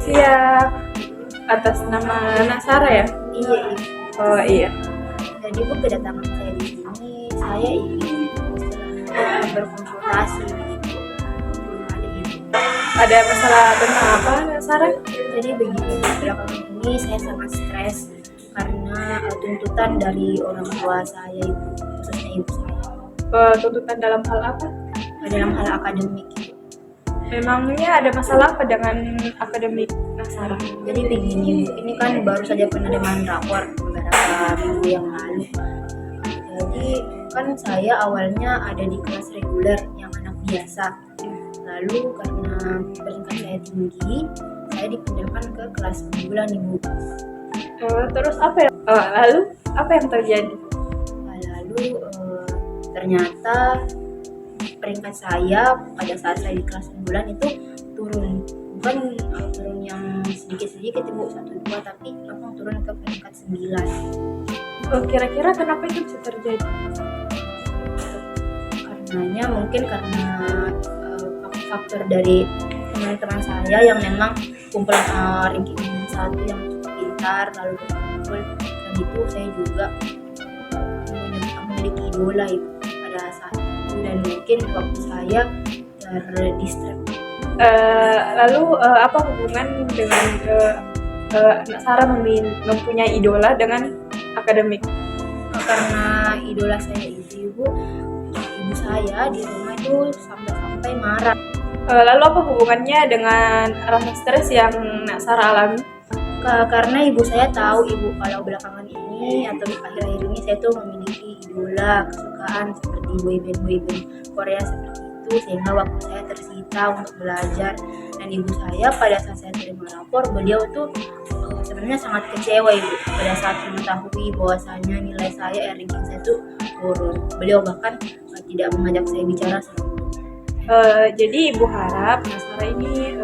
Siap. Atas nama Nasara ya? Iya, Oh iya. jadi Bu, kedatangan saya di sini, saya ingin berkonsultasi begitu. Ada ini. Ada masalah tentang apa Nasara? Jadi begini, belakangan ini saya sangat stres karena tuntutan dari orang tua saya, Ibu, khususnya ibu saya, Tuntutan dalam hal apa? dalam hal akademik. Memangnya ada masalah apa dengan akademik Nasara? Jadi begini, Bu, ini kan baru saja penerimaan rapor beberapa minggu yang lalu. Jadi kan saya awalnya ada di kelas reguler yang anak biasa. Lalu karena peringkat saya tinggi, saya dipindahkan ke kelas unggulan, Ibu. Terus apa ya? Lalu apa yang terjadi? Lalu ternyata peringkat saya pada saat saya di kelas unggulan itu turun, bukan turun yang sedikit-sedikit, Ibu, 1-2, tapi langsung turun ke peringkat 9. Kira-kira kenapa itu bisa terjadi? Karenanya mungkin karena faktor dari teman-teman saya yang memang kumpulan ranking 1 yang cukup pintar, lalu berkumpul, dan itu saya juga memiliki idola, Ibu, pada saat itu, dan mungkin waktu saya terdistract. Lalu apa hubungan dengan Nasara mempunyai idola dengan akademik? Karena idola saya itu, Ibu saya di rumah itu sampai marah. Lalu apa hubungannya dengan rasa stres yang Nasara alami? Karena ibu saya tahu, Ibu, kalau belakangan ini atau akhir-akhir ini saya tuh memiliki idola kesukaan seperti boyband Korea seperti itu, sehingga waktu saya tersita untuk belajar. Dan ibu saya pada saat saya terima rapor, beliau tuh sebenarnya sangat kecewa, Ibu, pada saat mengetahui bahwasanya nilai saya, ranking saya tuh turun. Beliau bahkan tidak mengajak saya bicara selama. Jadi ibu harap Nasara ini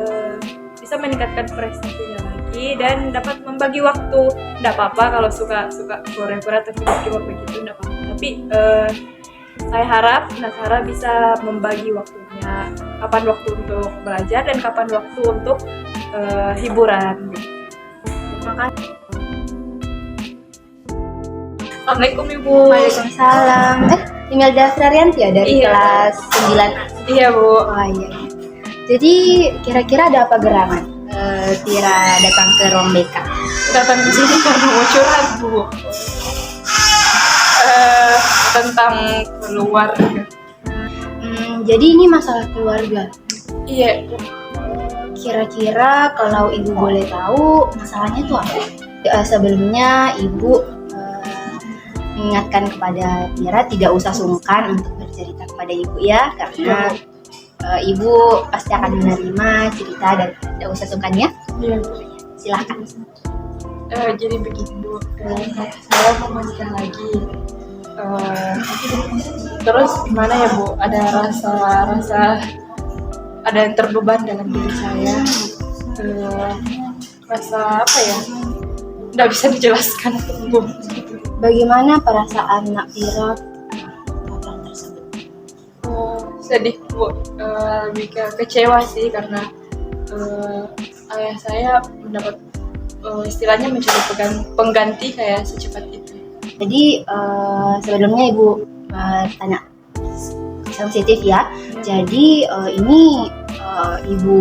bisa meningkatkan prestasinya lagi dan dapat membagi waktu. Tidak apa-apa kalau suka Korea atau film begitu, tidak apa-apa. Tapi saya harap Nasara bisa membagi waktunya. Kapan waktu untuk belajar dan kapan waktu untuk hiburan. Terima kasih. Assalamualaikum Ibu. Waalaikumsalam. Imelda Frarianti ya dari Iya. kelas 9. Iya Bu. Oh iya. Jadi kira-kira ada apa gerangan Tira datang ke ruang BK? Datang ke sini karena mau curhat Bu. Tentang keluarga. Jadi ini masalah keluarga. Iya. Kira-kira kalau ibu boleh tahu masalahnya itu apa? Sebelumnya ibu mengingatkan kepada Tira tidak usah sungkan untuk bercerita kepada ibu ya, karena ibu pasti akan menerima cerita dan tidak usah sungkan ya. Iya. Silahkan. Jadi begini Bu, saya mau menikah lagi. Terus gimana ya Bu? Ada rasa ada yang terbeban dalam diri saya. Rasa apa ya? Nggak bisa dijelaskan Bu. Bagaimana perasaan Nak Tira tentang tersebut? Sedih Bu, lebih ke kecewa sih karena ayah saya mendapat istilahnya mencari pengganti kayak secepat itu. Jadi sebelumnya ibu tanya sensitif ya. Jadi ini ibu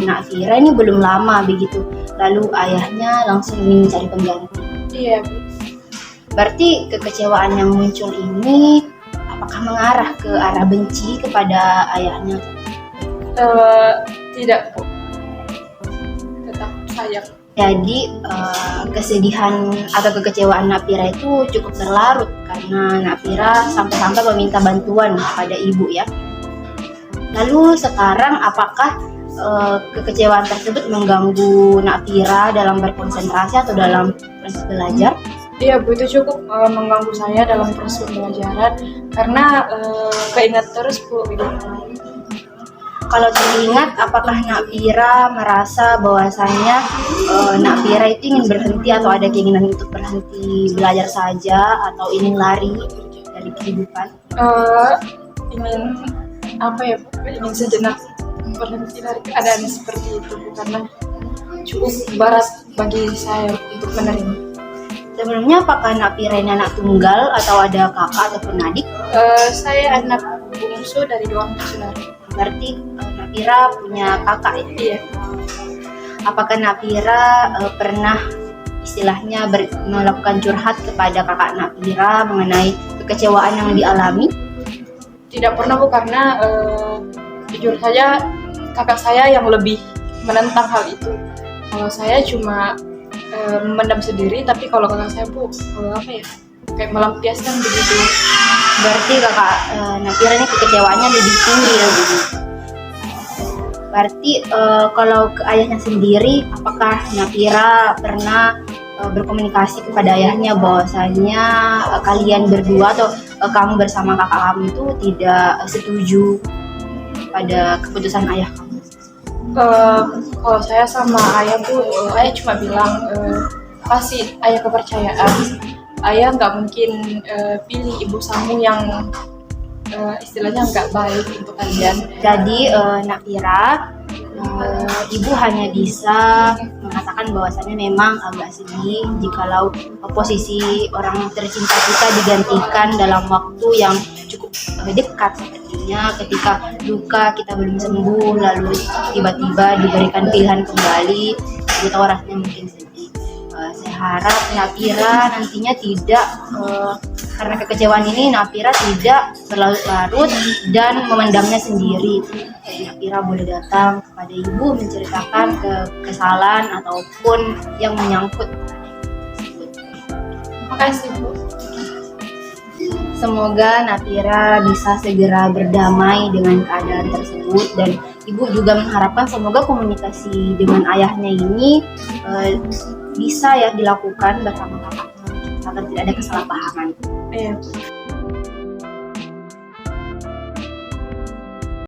Nak Tira ini belum lama begitu. Lalu ayahnya langsung ingin mencari pengganti. Iya Bu. Berarti kekecewaan yang muncul ini apakah mengarah ke arah benci kepada ayahnya? Tidak Bu. Tetap sayang. Jadi kesedihan atau kekecewaan Nak Tira itu cukup berlarut karena Nak Tira sampai-sampai meminta bantuan kepada ibu ya. Lalu sekarang apakah kekecewaan tersebut mengganggu Nak Tira dalam berkonsentrasi atau dalam proses belajar? Iya Bu, itu cukup mengganggu saya dalam proses pembelajaran karena keingat terus Bu. Kalau teringat, apakah Nak Tira merasa bahwasannya Nak Tira itu ingin berhenti atau ada keinginan untuk berhenti belajar saja atau ingin lari dari kehidupan? Ingin apa ya Bu? Ingin sejenak berhenti dari keadaan seperti itu Bu, karena cukup berat bagi saya untuk menerima. Sebelumnya apakah Napira ini anak tunggal atau ada kakak ataupun adik? Saya anak bungsu dari 2 saudara. Berarti Napira punya kakak ya? Iya. Apakah Napira pernah istilahnya melakukan curhat kepada kakak Napira mengenai kekecewaan yang dialami? Tidak pernah Bu, karena jujur saja kakak saya yang lebih menentang hal itu. Kalau saya cuma memendam sendiri, tapi kalau kakak saya Bu kayak melampiaskan begitu. Berarti kakak Napira ini kekecewaannya lebih tinggi ya gitu. Berarti kalau ke ayahnya sendiri, apakah Napira pernah berkomunikasi kepada ayahnya bahwasanya kalian berdua atau kamu bersama kakak kamu itu tidak setuju pada keputusan ayah kamu? Kalau saya sama ayah Bu, ayah cuma bilang kasih ayah kepercayaan. Ayah nggak mungkin pilih ibu sambung yang istilahnya nggak baik untuk kalian. Jadi Napira, ibu hanya bisa mengatakan bahwasannya memang agak sedih jikalau posisi orang tercinta kita digantikan dalam waktu yang cukup dekat, sepertinya ketika duka kita belum sembuh lalu tiba-tiba diberikan pilihan kembali, ibu tahu rasanya mungkin sedih. Saya harap Napira nantinya tidak karena kekecewaan ini Napira tidak berlarut-larut dan memendamnya sendiri. Napira boleh datang kepada ibu menceritakan kesalahan ataupun yang menyangkut. Terima kasih Bu. Semoga Napira bisa segera berdamai dengan keadaan tersebut, dan ibu juga mengharapkan semoga komunikasi dengan ayahnya ini bisa ya dilakukan bersama kakaknya agar tidak ada kesalahpahaman. Iya.